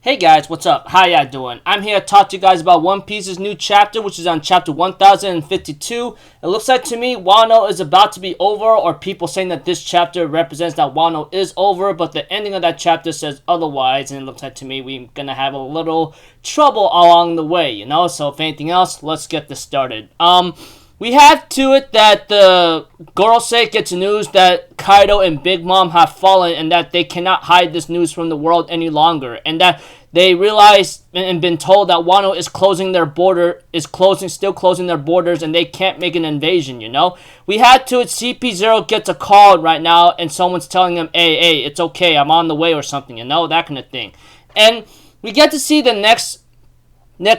Hey guys, what's up? How y'all doing? I'm here to talk to you guys about One Piece's new chapter, which is on chapter 1052. It looks like to me Wano is about to be over, or people saying that this chapter represents that Wano is over, but the ending of that chapter says otherwise, and it looks like to me we're gonna have a little trouble along the way, you know? So if anything else, let's get this started. We have to it that the Gorosei gets news that Kaido and Big Mom have fallen and that they cannot hide this news from the world any longer. And that they realize and been told that Wano is still closing their borders and they can't make an invasion, you know? We had to it CP0 gets a call right now and someone's telling him, hey, it's okay, I'm on the way or something, you know? That kind of thing. And we get to see the next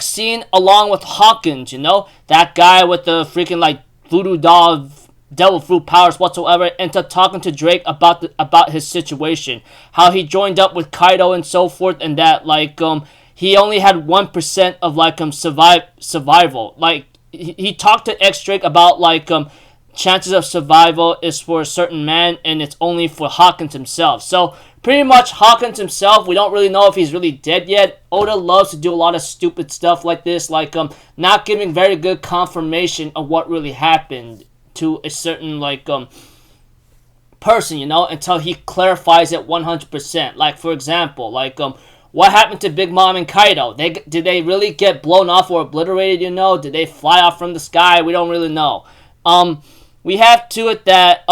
scene along with Hawkins, you know, that guy with the freaking like voodoo doll devil fruit powers whatsoever, and to talking to Drake about his situation, how he joined up with Kaido and so forth, and that like he only had 1% of like survival. Like he talked to X Drake about like chances of survival is for a certain man and it's only for Hawkins himself. So pretty much Hawkins himself, we don't really know if he's really dead yet. Oda loves to do a lot of stupid stuff like this, like not giving very good confirmation of what really happened to a certain like person, you know, until he clarifies it 100%. Like for example, like what happened to Big Mom and Kaido? Did they really get blown off or obliterated, you know? Did they fly off from the sky? We don't really know. We have to it that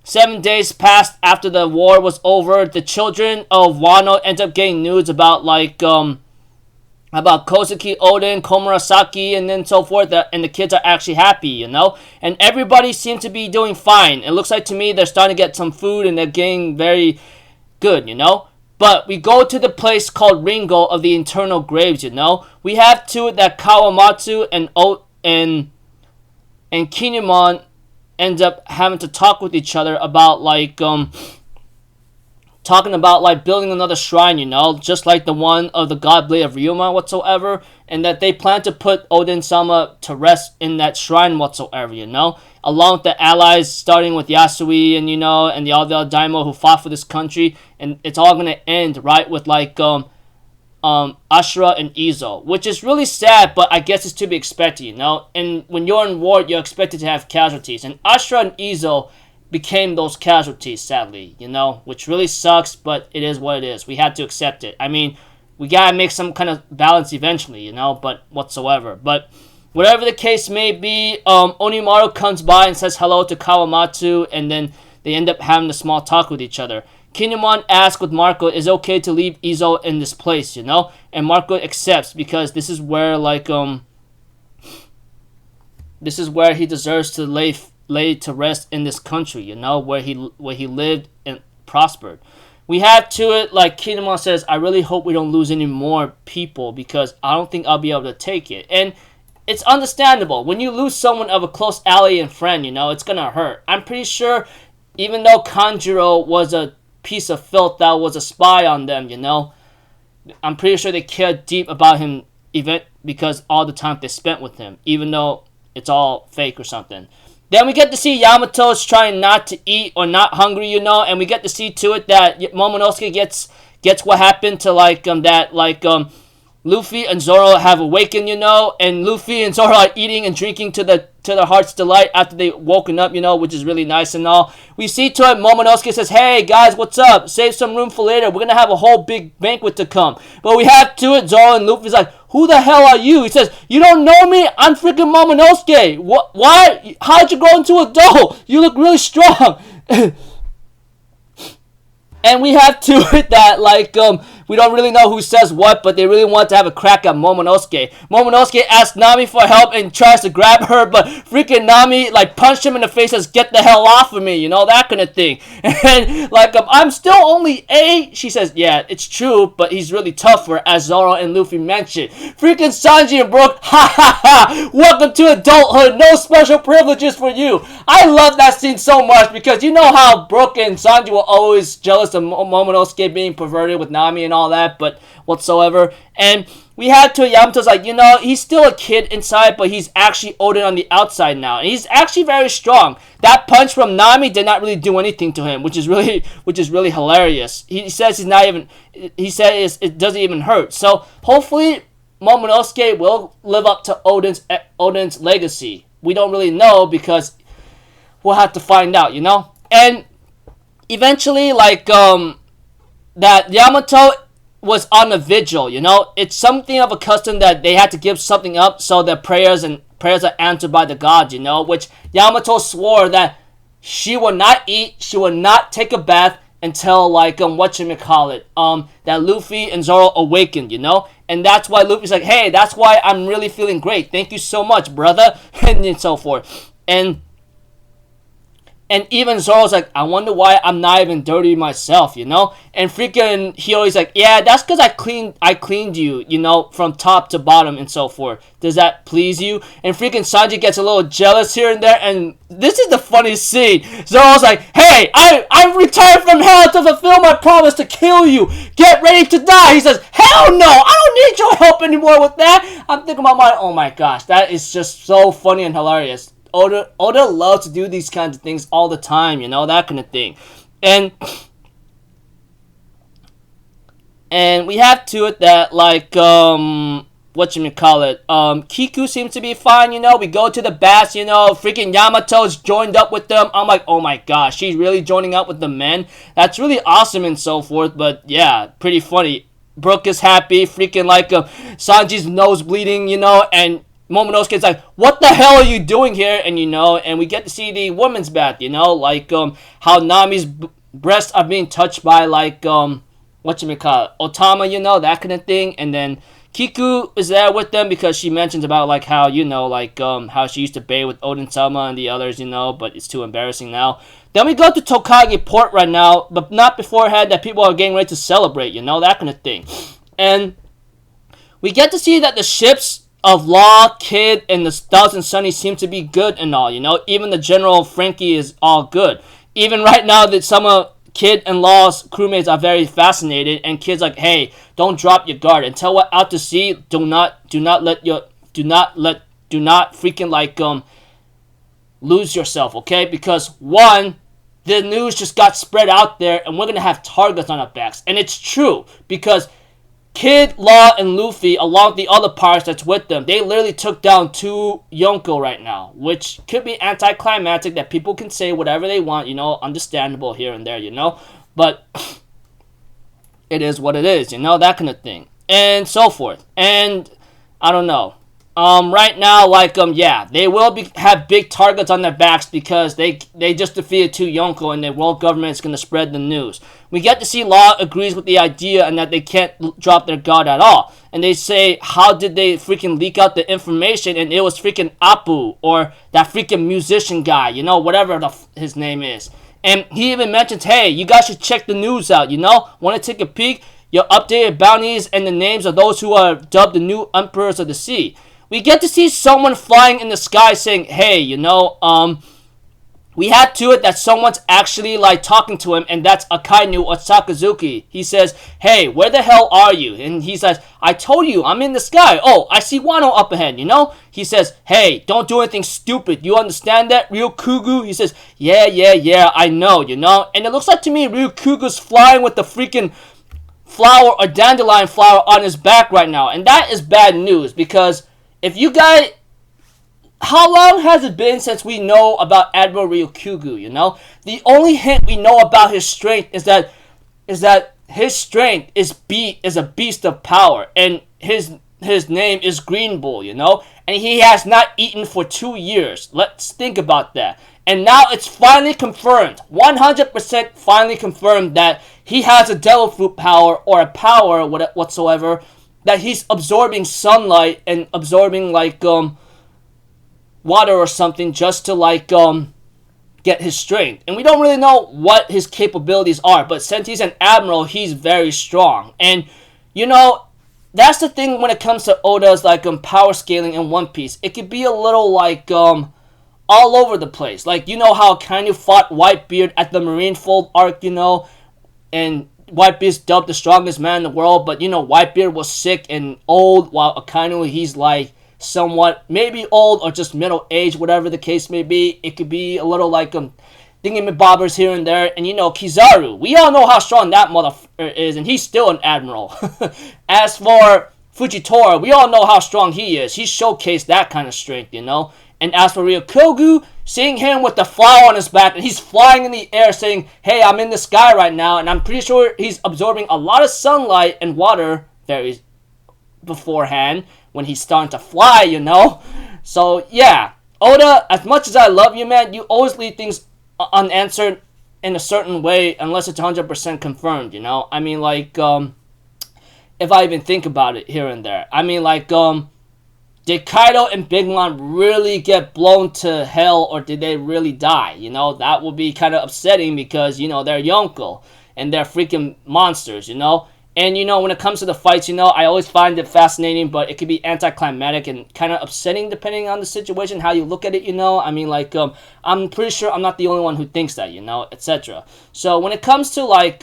7 days passed after the war was over. The children of Wano end up getting news about like about Kozuki, Oden, Komurasaki, and then so forth, and the kids are actually happy, you know? And everybody seems to be doing fine. It looks like to me they're starting to get some food and they're getting very good, you know? But we go to the place called Ringo of the Internal Graves, you know? We have to it that Kawamatsu and Kinemon ends up having to talk with each other about like talking about like building another shrine, you know, just like the one of the God Blade of Ryuma whatsoever, and that they plan to put Oden-sama to rest in that shrine whatsoever, you know, along with the allies starting with Yasui and, you know, and the other daimyo who fought for this country, and it's all gonna end right with like Ashura and Izo, which is really sad, but I guess it's to be expected, you know. And when you're in war, you're expected to have casualties, and Ashura and Izo became those casualties, sadly, you know, which really sucks, but it is what it is. We had to accept it. I mean, we gotta make some kind of balance eventually, you know, but whatsoever. But whatever the case may be, Onimaru comes by and says hello to Kawamatsu, and then they end up having a small talk with each other. Kinemon asks with Marco, is it okay to leave Izo in this place, you know? And Marco accepts because this is where like this is where he deserves to lay to rest in this country, you know, where he lived and prospered. We have to it like Kinemon says, I really hope we don't lose any more people because I don't think I'll be able to take it. And it's understandable. When you lose someone of a close ally and friend, you know, it's gonna hurt. I'm pretty sure even though Kanjuro was a piece of filth that was a spy on them, you know, I'm pretty sure they cared deep about him even because all the time they spent with him, even though it's all fake or something. Then we get to see Yamato's trying not to eat or not hungry, you know, and we get to see to it that Momonosuke gets what happened to like Luffy and Zoro have awakened, you know, and Luffy and Zoro are eating and drinking to their heart's delight after they woken up, you know, which is really nice and all. We see to it Momonosuke says, hey guys, what's up? Save some room for later. We're gonna have a whole big banquet to come. But we have to it Zoro and Luffy's like, who the hell are you? He says, you don't know me? I'm freaking Momonosuke. What? Why? How'd you grow into a doll? You look really strong. And we have to it that like we don't really know who says what, but they really want to have a crack at Momonosuke. Momonosuke asks Nami for help and tries to grab her, but freaking Nami like punched him in the face and says, get the hell off of me, you know, that kind of thing. And like I'm still only 8. She says, yeah, it's true, but he's really tougher, as Zoro and Luffy mentioned. Freaking Sanji and Brook, ha ha ha, welcome to adulthood, no special privileges for you. I love that scene so much because you know how Brook and Sanji were always jealous of Momonosuke being perverted with Nami and all that, but whatsoever. And we had to Yamato's like, he's still a kid inside, but he's actually Oden on the outside now, and he's actually very strong. That punch from Nami did not really do anything to him, which is really hilarious. He says it doesn't even hurt. So hopefully Momonosuke will live up to Oden's legacy. We don't really know because we'll have to find out, And eventually, that Yamato was on a vigil, It's something of a custom that they had to give something up so their prayers are answered by the gods, Which Yamato swore that she will not eat, she will not take a bath until that Luffy and Zoro awakened, And that's why Luffy's like, hey, that's why I'm really feeling great. Thank you so much, brother, and so forth. And even Zoro's like, I wonder why I'm not even dirty myself, And freaking Hiyori's like, yeah, that's because I cleaned you, from top to bottom and so forth. Does that please you? And freaking Sanji gets a little jealous here and there, and this is the funniest scene. Zoro's like, hey, I'm retired from hell to fulfill my promise to kill you. Get ready to die. He says, hell no, I don't need your help anymore with that. I'm thinking about oh my gosh, that is just so funny and hilarious. Oda loves to do these kinds of things all the time, that kind of thing. And we have to it that, Kiku seems to be fine, We go to the baths, freaking Yamato's joined up with them. I'm like, oh my gosh, she's really joining up with the men. That's really awesome and so forth, but yeah, pretty funny. Brook is happy, freaking Sanji's nose bleeding, and Momonosuke's like, what the hell are you doing here? And and we get to see the women's bath, how Nami's breasts are being touched by Otama, that kind of thing. And then Kiku is there with them because she mentions about how how she used to bathe with Oden-sama and the others, but it's too embarrassing now. Then we go to Tokage Port right now, but not beforehand that people are getting ready to celebrate, that kind of thing. And we get to see that the ships of Law, Kid, and the Thousand Sunny seem to be good and all, Even the General Frankie is all good. Even right now that some of Kid and Law's crewmates are very fascinated, and Kid's like, hey, don't drop your guard. Until we're out to sea, do not freaking lose yourself, okay? Because one, the news just got spread out there, and we're gonna have targets on our backs. And it's true, because Kid, Law, and Luffy, along with the other pirates that's with them, they literally took down 2 Yonko right now, which could be anticlimactic, that people can say whatever they want, understandable here and there, but it is what it is, that kind of thing, and so forth. And I don't know. Right now, yeah, they will have big targets on their backs because they just defeated 2 Yonko, and the world government is going to spread the news. We get to see Law agrees with the idea and that they can't drop their guard at all. And they say, how did they freaking leak out the information? And it was freaking Apu, or that freaking musician guy, whatever his name is. And he even mentions, hey, you guys should check the news out, Want to take a peek? Your updated bounties and the names of those who are dubbed the new emperors of the sea. We get to see someone flying in the sky saying, hey, we had to it that someone's actually talking to him, and that's Akainu or Sakazuki. He says, hey, where the hell are you? And he says, I told you, I'm in the sky. Oh, I see Wano up ahead, He says, hey, don't do anything stupid. You understand that, Ryukugu? He says, yeah, I know, And it looks like to me Ryukugu's flying with the freaking flower or dandelion flower on his back right now. And that is bad news, because if you guys, how long has it been since we know about Admiral Ryukyugu, The only hint we know about his strength is that his strength is a beast of power, and his name is Green Bull, And he has not eaten for 2 years. Let's think about that. And now it's finally confirmed, 100% finally confirmed, that he has a devil fruit power, or a power whatsoever, that he's absorbing sunlight and absorbing water or something just to get his strength. And we don't really know what his capabilities are, but since he's an admiral, he's very strong. And that's the thing when it comes to Oda's power scaling in One Piece. It could be a little all over the place. How Kainu fought Whitebeard at the Marineford arc, and Whitebeard's dubbed the strongest man in the world, but you know, Whitebeard was sick and old, while Akainu, he's like somewhat maybe old or just middle aged, whatever the case may be. It could be a little like thingamabobbers here and there. And you know, Kizaru, we all know how strong that motherfucker is, and he's still an admiral. As for Fujitora, we all know how strong he is. He showcased that kind of strength, you know. And as for Ryokogu, seeing him with the flower on his back, and he's flying in the air saying, hey, I'm in the sky right now, and I'm pretty sure he's absorbing a lot of sunlight and water very beforehand when he's starting to fly, you know. So, yeah. Oda, as much as I love you, man, you always leave things unanswered in a certain way unless it's 100% confirmed, you know. I mean, like, if I even think about it here and there. I mean, like, did Kaido and Big Mom really get blown to hell, or did they really die? You know, that would be kind of upsetting because, you know, they're Yonko and they're freaking monsters, you know. And, you know, when it comes to the fights, you know, I always find it fascinating, but it could be anticlimactic and kind of upsetting depending on the situation, how you look at it, you know. I mean, like, I'm pretty sure I'm not the only one who thinks that, you know, etc. So when it comes to, like,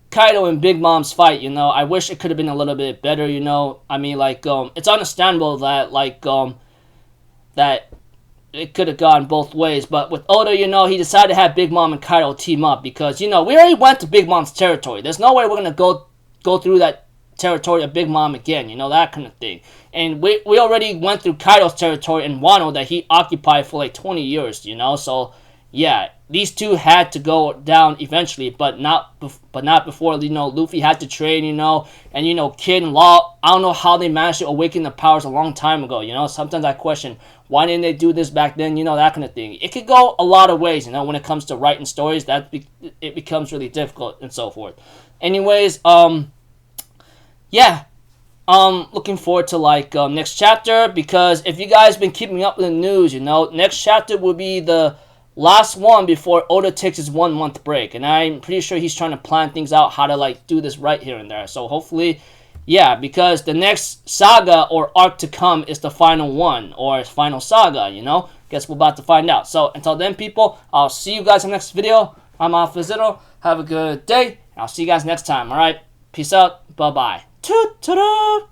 Kaido and Big Mom's fight, you know, I wish it could have been a little bit better, you know. I mean, like, it's understandable that, like, that it could have gone both ways. But with Oda, you know, he decided to have Big Mom and Kaido team up because, you know, we already went to Big Mom's territory. There's no way we're going to go through that territory of Big Mom again, you know, that kind of thing. And we already went through Kaido's territory in Wano that he occupied for, like, 20 years, you know. So, yeah, these two had to go down eventually, but not before, you know, Luffy had to train, you know, and, you know, Kid and Law, I don't know how they managed to awaken the powers a long time ago, you know. Sometimes I question, why didn't they do this back then, you know, that kind of thing. It could go a lot of ways, you know, when it comes to writing stories, it becomes really difficult and so forth. Anyways, yeah, looking forward to, like, next chapter, because if you guys been keeping up with the news, you know, next chapter will be the last one before Oda takes his 1 month break, and I'm pretty sure he's trying to plan things out how to, like, do this right here and there. So hopefully, yeah, because the next saga or arc to come is the final one, or final saga, you know. Guess we're about to find out. So until then, people, I'll see you guys in the next video. I'm Alpha Zero. Have a good day. I'll see you guys next time. All right, peace out. Bye bye. Toot toot.